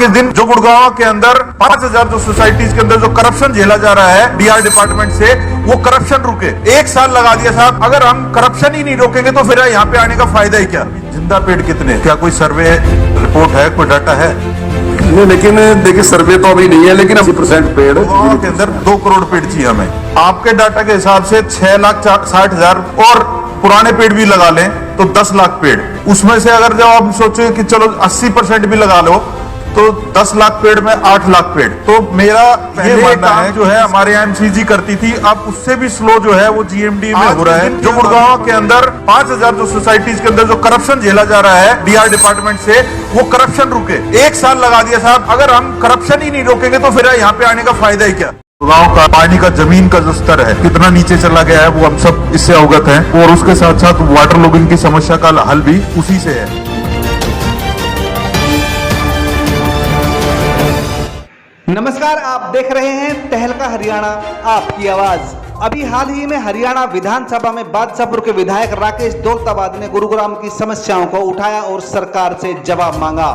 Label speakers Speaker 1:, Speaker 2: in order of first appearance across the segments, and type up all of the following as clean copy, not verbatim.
Speaker 1: के दिन जो गुड़गांव के अंदर 5000 जो सोसाइटीज के अंदर जो करप्शन झेला जा रहा है डीआर डिपार्टमेंट से, वो करप्शन रुके। 1 साल लगा दिया साहब। अगर हम करप्शन ही नहीं रोकेंगे तो फिर यहाँ पे आने का फायदा ही क्या? जिंदा पेड़ कितने? क्या कोई सर्वे रिपोर्ट है, कोई डाटा है?
Speaker 2: नहीं, लेकिन देखिए सर्वे तो अभी नहीं है, लेकिन 80% पेड़
Speaker 1: के अंदर 2 करोड़ पेड़ चाहिए हमें। आपके डाटा के हिसाब से 6,60,000 और पुराने पेड़ भी लगा लें तो 10 लाख पेड़। उसमें से अगर जब आप सोचे कि चलो 80% भी लगा लो तो 10 लाख पेड़ में 8 लाख पेड़। तो मेरा ये मानना है जो है हमारे यहाँ एमसीजी करती थी, अब उससे भी स्लो जो है वो जीएमडी में हो रहा है। जो गुड़गांव के अंदर 5000 जो सोसाइटीज के अंदर जो करप्शन झेला जा रहा है डीआर डिपार्टमेंट से, वो करप्शन रुके। 1 साल लगा दिया साहब। अगर हम करप्शन ही नहीं रोकेंगे तो फिर यहाँ पे आने का फायदा ही क्या? गांव का पानी का जमीन का जो स्तर है कितना नीचे चला गया है वो हम सब इससे अवगत हैं, और उसके साथ साथ वाटर लॉगिंग की समस्या का हल भी उसी से है।
Speaker 3: नमस्कार, आप देख रहे हैं तहलका हरियाणा, आपकी आवाज। अभी हाल ही में हरियाणा विधानसभा में बादशाहपुर के विधायक राकेश दौलताबाद ने गुरुग्राम की समस्याओं को उठाया और सरकार से जवाब मांगा।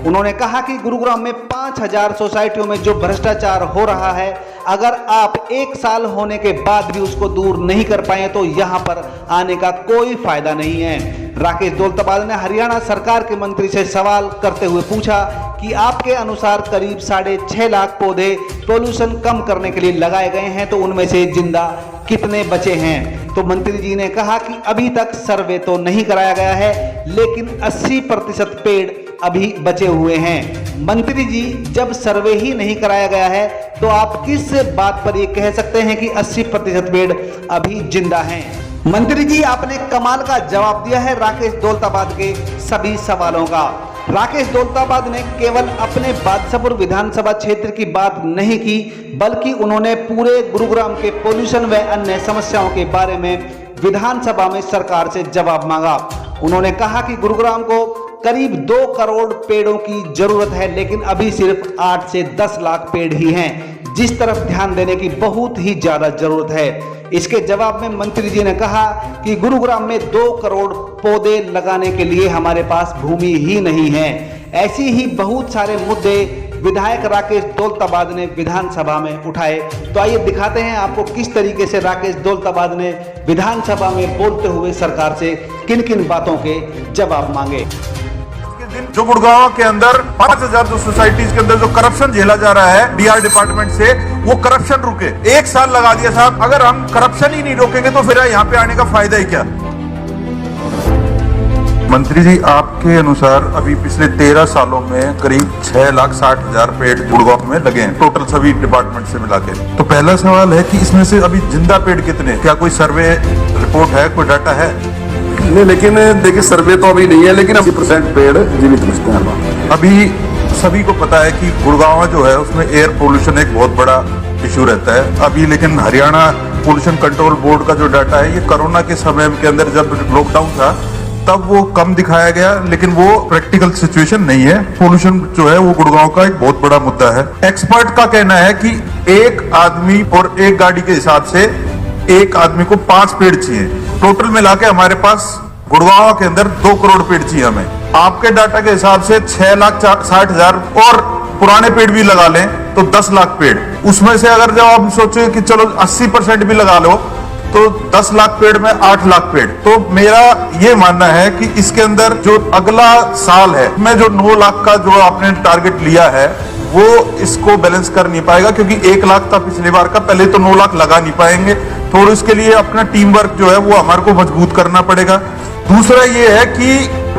Speaker 3: उन्होंने कहा कि गुरुग्राम में 5000 सोसाइटियों में जो भ्रष्टाचार हो रहा है, अगर आप 1 साल होने के बाद भी उसको दूर नहीं कर पाए तो यहाँ पर आने का कोई फायदा नहीं है। राकेश दौलताबाद ने हरियाणा सरकार के मंत्री से सवाल करते हुए पूछा कि आपके अनुसार करीब 6.5 लाख पौधे पोल्यूशन कम करने के लिए लगाए गए हैं, तो उनमें से जिंदा कितने बचे हैं? तो मंत्री जी ने कहा कि अभी तक सर्वे तो नहीं कराया गया है, लेकिन 80% पेड़ अभी बचे हुए हैं। मंत्री जी, जब सर्वे ही नहीं कराया गया है तो आप किस बात पर ये कह सकते हैं कि 80% पेड़ अभी जिंदा हैं? मंत्री जी, आपने कमाल का जवाब दिया है राकेश दौलताबाद के सभी सवालों का। राकेश दौलताबाद ने केवल अपने बादशाहपुर विधानसभा क्षेत्र की बात नहीं की, बल्कि उन्होंने पूरे गुरुग्राम के पोल्यूशन व अन्य समस्याओं के बारे में विधानसभा में सरकार से जवाब मांगा। उन्होंने कहा कि गुरुग्राम को करीब 2 करोड़ पेड़ों की जरूरत है, लेकिन अभी सिर्फ 8 से 10 लाख पेड़ ही हैं, जिस तरफ ध्यान देने की बहुत ही ज्यादा जरूरत है। इसके जवाब में मंत्री जी ने कहा कि गुरुग्राम में 2 करोड़ पौधे लगाने के लिए हमारे पास भूमि ही नहीं है। ऐसी ही बहुत सारे मुद्दे विधायक राकेश दौलताबाद ने विधानसभा में उठाए। तो आइए दिखाते हैं आपको किस तरीके से राकेश दौलताबाद ने विधानसभा में बोलते हुए सरकार से किन किन बातों के जवाब मांगे।
Speaker 1: जो गुड़गांव के अंदर 5000 जो सोसाइटीज के अंदर जो करप्शन झेला जा रहा है डीआर डिपार्टमेंट से, वो करप्शन रुके। 1 साल लगा दिया साहब। अगर हम करप्शन ही नहीं रोकेंगे तो फिर यहाँ पे आने का फायदा ही क्या? मंत्री जी, आपके अनुसार अभी पिछले 13 सालों में करीब 6,60,000 पेड़ गुड़गांव में लगे हैं, टोटल सभी डिपार्टमेंट से मिला के। तो पहला सवाल है कि इसमें से अभी जिंदा पेड़ कितने? क्या कोई सर्वे रिपोर्ट है, कोई डाटा है?
Speaker 2: नहीं, लेकिन देखिए सर्वे तो अभी नहीं है, लेकिन 80% पेड़ जीवित बचते हैं।
Speaker 1: अभी सभी को पता है कि गुड़गांव जो है उसमें एयर पोल्यूशन एक बहुत बड़ा इशू रहता है अभी, लेकिन हरियाणा पोल्यूशन कंट्रोल बोर्ड का जो डाटा है ये कोरोना के समय के अंदर जब लॉकडाउन था तब वो कम दिखाया गया, लेकिन वो प्रैक्टिकल सिचुएशन नहीं है। पोल्यूशन जो है वो गुड़गांव का एक बहुत बड़ा मुद्दा है। एक्सपर्ट का कहना है कि एक आदमी और एक गाड़ी के हिसाब से एक आदमी को 5 पेड़ चाहिए। टोटल मिला के हमारे पास गुड़गांव के अंदर 2 करोड़ पेड़ चाहिए हमें। आपके डाटा के हिसाब से 6,60,000 और पुराने पेड़ भी लगा लें तो 10 लाख पेड़। उसमें से अगर जब आप सोचे कि चलो 80% भी लगा लो तो 10 लाख पेड़ में 8 लाख पेड़। तो मेरा ये मानना है कि इसके अंदर जो अगला साल है में जो 9 लाख का जो आपने टारगेट लिया है वो इसको बैलेंस कर नहीं पाएगा, क्योंकि 1 लाख था पिछली बार का, पहले तो 9 लाख लगा नहीं पाएंगे। थोड़ा इसके लिए अपना टीम वर्क जो है वो हमारे को मजबूत करना पड़ेगा। दूसरा ये है कि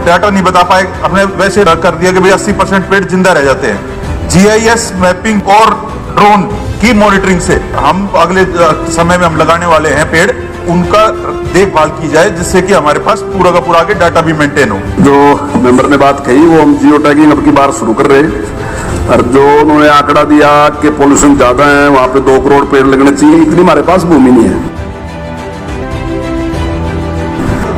Speaker 1: डाटा नहीं बता पाए, हमने वैसे कर दिया कि भाई 80% पेड़ जिंदा रह जाते हैं। जीआईएस मैपिंग और ड्रोन की मॉनिटरिंग से हम अगले समय में हम लगाने वाले हैं पेड़, उनका देखभाल की जाए जिससे कि हमारे पास पूरा का पूरा आगे डाटा भी मेंटेन हो।
Speaker 2: जो मेंबर ने बात कही वो हम जियो टैगिंग अब की बार शुरू कर रहे हैं, और जो उन्होंने आंकड़ा दिया कि पोल्यूशन ज्यादा है वहां पे 2 करोड़ पेड़ लगने चाहिए, इतनी हमारे पास भूमि नहीं है।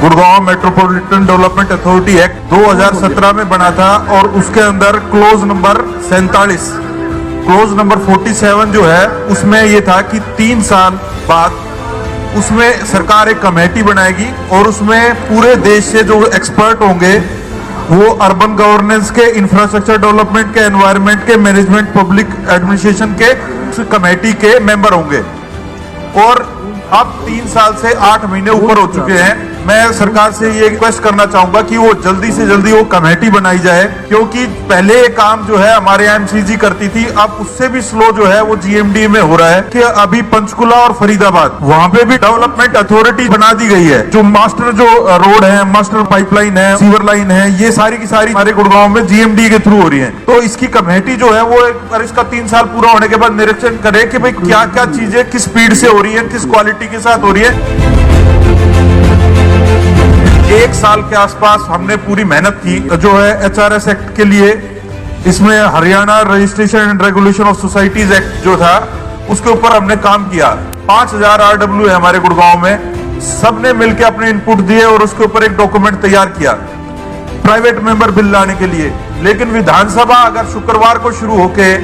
Speaker 1: Gurgaon metropolitan development authority act 2017 में बना था और उसके अंदर क्लोज नंबर 47, क्लोज नंबर 47 जो है उसमें ये था कि 3 साल बाद उसमें सरकार एक कमेटी बनाएगी और उसमें पूरे देश से जो एक्सपर्ट होंगे वो अर्बन गवर्नेंस के, इंफ्रास्ट्रक्चर डेवलपमेंट के, एनवायरनमेंट के, मैनेजमेंट पब्लिक एडमिनिस्ट्रेशन के कमेटी के मेंबर होंगे। और अब 3 साल से 8 महीने ऊपर हो चुके हैं। मैं सरकार से ये रिक्वेस्ट करना चाहूंगा कि वो जल्दी से जल्दी वो कमेटी बनाई जाए, क्योंकि पहले ये काम जो है हमारे एमसीजी करती थी, अब उससे भी स्लो जो है वो जीएमडी में हो रहा है। कि अभी पंचकुला और फरीदाबाद वहां पे भी डेवलपमेंट अथॉरिटी बना दी गई है। जो मास्टर जो रोड है, मास्टर पाइपलाइन है, सीवर लाइन है, ये सारी की सारी हमारे गुड़गांव में जीएमडी के थ्रू हो रही है। तो इसकी कमेटी जो है वो इसका 3 साल पूरा होने के बाद निरीक्षण करे कि भाई क्या क्या चीजें किस स्पीड से हो रही है, किस क्वालिटी के साथ हो रही है। 1 साल के आसपास हमने पूरी मेहनत की जो है एचआरएस एक्ट के लिए। इसमें Haryana registration and regulation of societies act जो था उसके ऊपर हमने काम किया। 5000 आरडब्ल्यू है हमारे गुड़गांव में। सबने मिलकर अपने इनपुट दिए और उसके ऊपर एक डॉक्यूमेंट तैयार किया प्राइवेट मेंबर बिल लाने के लिए। लेकिन विधानसभा अगर शुक्रवार को शुरू होके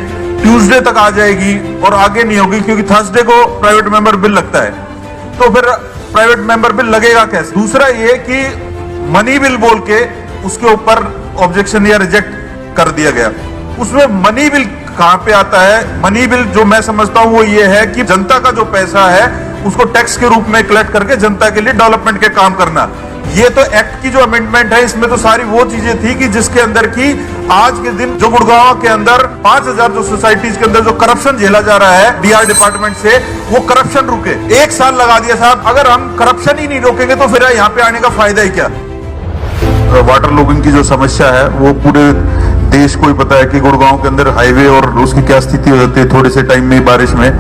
Speaker 1: ट्यूसडे तक आ जाएगी और आगे नहीं होगी, क्योंकि थर्सडे को प्राइवेट मेंबर बिल लगता है, तो फिर प्राइवेट मेंबर बिल लगेगा कैसे। दूसरा ये कि मनी बिल बोल के उसके ऊपर ऑब्जेक्शन या रिजेक्ट कर दिया गया। उसमें मनी बिल कहां पे आता है? मनी बिल जो मैं समझता हूं वो ये है कि जनता का जो पैसा है उसको टैक्स के रूप में कलेक्ट करके जनता के लिए डेवलपमेंट के काम करना। ये तो एक्ट की जो अमेंडमेंट है इसमें तो सारी वो चीजें थी कि जिसके अंदर की आज के दिन जो गुड़गांव के अंदर 5000 जो सोसाइटीज के अंदर जो करप्शन झेला जा रहा है डीआर डिपार्टमेंट से, वो करप्शन रुके। 1 साल लगा दिया साहब। अगर हम करप्शन ही नहीं रोकेंगे तो फिर यहाँ पे आने का फायदा ही क्या। वाटर लॉगिंग की जो समस्या है वो पूरे देश को ही पता है कि गुड़गांव के अंदर हाईवे और उसकी क्या स्थिति हो जाती है थोड़े से टाइम में बारिश में।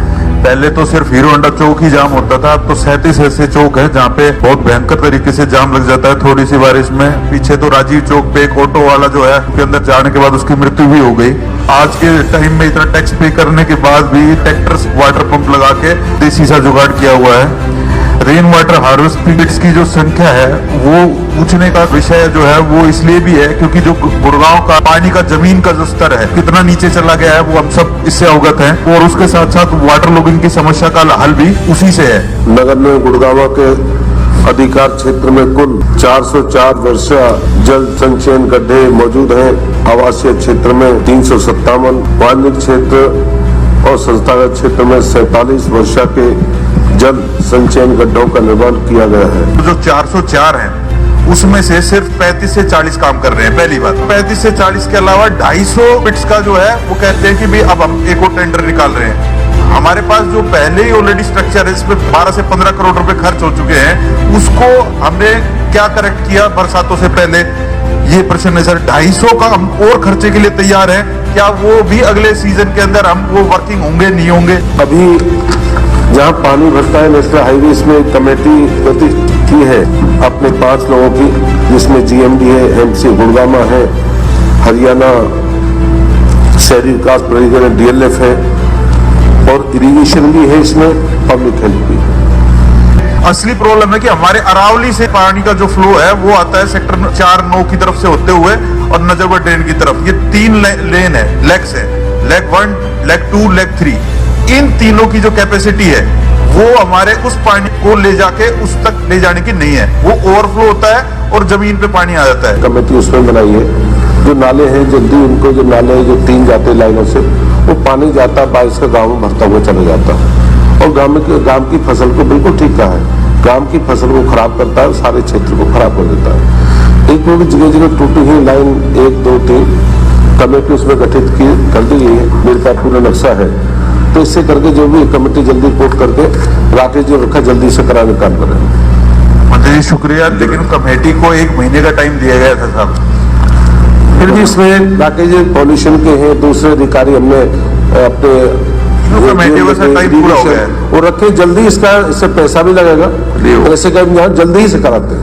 Speaker 1: पहले तो सिर्फ हीरो होंडा चौक ही जाम होता था, अब तो 37 ऐसे चौक है जहाँ पे बहुत भयंकर तरीके से जाम लग जाता है थोड़ी सी बारिश में। पीछे तो राजीव चौक पे एक ऑटो वाला जो है उसके अंदर जाने के बाद उसकी मृत्यु भी हो गई। आज के टाइम में इतना टैक्स पे करने के बाद भी ट्रैक्टर्स वाटर पंप लगा के देसी सा जुगाड़ किया हुआ है। रेन वाटर हार्वेस्टिंग की जो संख्या है वो पूछने का विषय जो है वो इसलिए भी है क्योंकि जो गुड़गांव का पानी का जमीन का जो स्तर है कितना नीचे चला गया है वो हम सब इससे अवगत हैं। और उसके साथ साथ वाटर लॉगिंग की समस्या का हल भी उसी से है।
Speaker 2: नगर में गुड़गांव के अधिकार क्षेत्र में कुल 404 वर्षा जल संचयन गड्ढे मौजूद हैं। आवासीय क्षेत्र में 357, वाणिज्यिक क्षेत्र और संस्थागत क्षेत्र में 47 वर्षा के जल संचयन गड्ढों का निर्माण किया गया है।
Speaker 1: तो जो 404 हैं उसमें से सिर्फ 35 से 40 काम कर रहे हैं। पहली बात 35 से 40 के अलावा 250 पिट्स का जो है वो कहते हैं कि भाई अब हम एक और टेंडर निकाल रहे हैं। हमारे पास जो पहले ही ऑलरेडी स्ट्रक्चर है इसमें 12 से 15 करोड़ रुपए खर्च हो चुके हैं। उसको हमने क्या करेक्ट किया बरसातों से पहले, ये प्रश्न है सर। 250 का हम और खर्चे के लिए तैयार है, क्या वो भी अगले सीजन के अंदर हम वो वर्किंग होंगे नहीं होंगे?
Speaker 2: अभी जहाँ पानी भरता है नेशनल हाईवे में कमेटी गठित की है अपने 5 लोगों की, जिसमें जीएमडी है, एमसी गुड़गांव है, हरियाणा शहरी विकास प्राधिकरण डीएलएफ है और इरिगेशन भी है, इसमें पब्लिक हेल्थ भी।
Speaker 1: असली प्रॉब्लम है कि हमारे अरावली से पानी का जो फ्लो है वो आता है सेक्टर 4-9 की तरफ से होते हुए और नजरगढ़ ड्रेन की तरफ। ये 3 लेन है, लेग्स है, लेग 1, लेग 2, लेग 3। इन तीनों की जो कैपेसिटी है वो हमारे उस पानी को ले जाके उस तक ले जाने की नहीं है। वो ओवरफ्लो होता है और जमीन पे पानी आ जाता है।
Speaker 2: कमेटी उसमें बनाई है जो नाले हैं जल्दी उनको जो नाले हैं जो 3 जाते लाइनों से वो पानी जाता बारिश का गाँव में भरता हुआ चला जाता और गाँव की फसल को बिल्कुल ठीक कहा है, गाँव की फसल को खराब करता है, सारे क्षेत्र को खराब कर देता है। एक जगह जगह टूटी हुई लाइन 1, 2, 3 कमेटी उसमें गठित की कर दी गई है, मेरे पूरा नक्शा है। तो इससे करके जो भी कमेटी जल्दी रिपोर्ट करके राकेश जी रखा जल्दी से कराने का काम करें।
Speaker 1: मंत्री जी शुक्रिया, लेकिन कमेटी को 1 महीने का टाइम दिया गया था साहब।
Speaker 2: फिर भी इसमें राकेश जी पॉल्यूशन के हैं, दूसरे अधिकारी हमने अपने
Speaker 1: कमेटी को टाइम पूरा हो गया है
Speaker 2: वो रखे जल्दी, इससे पैसा भी लगेगा, ऐसे जल्दी ही से कराते हैं।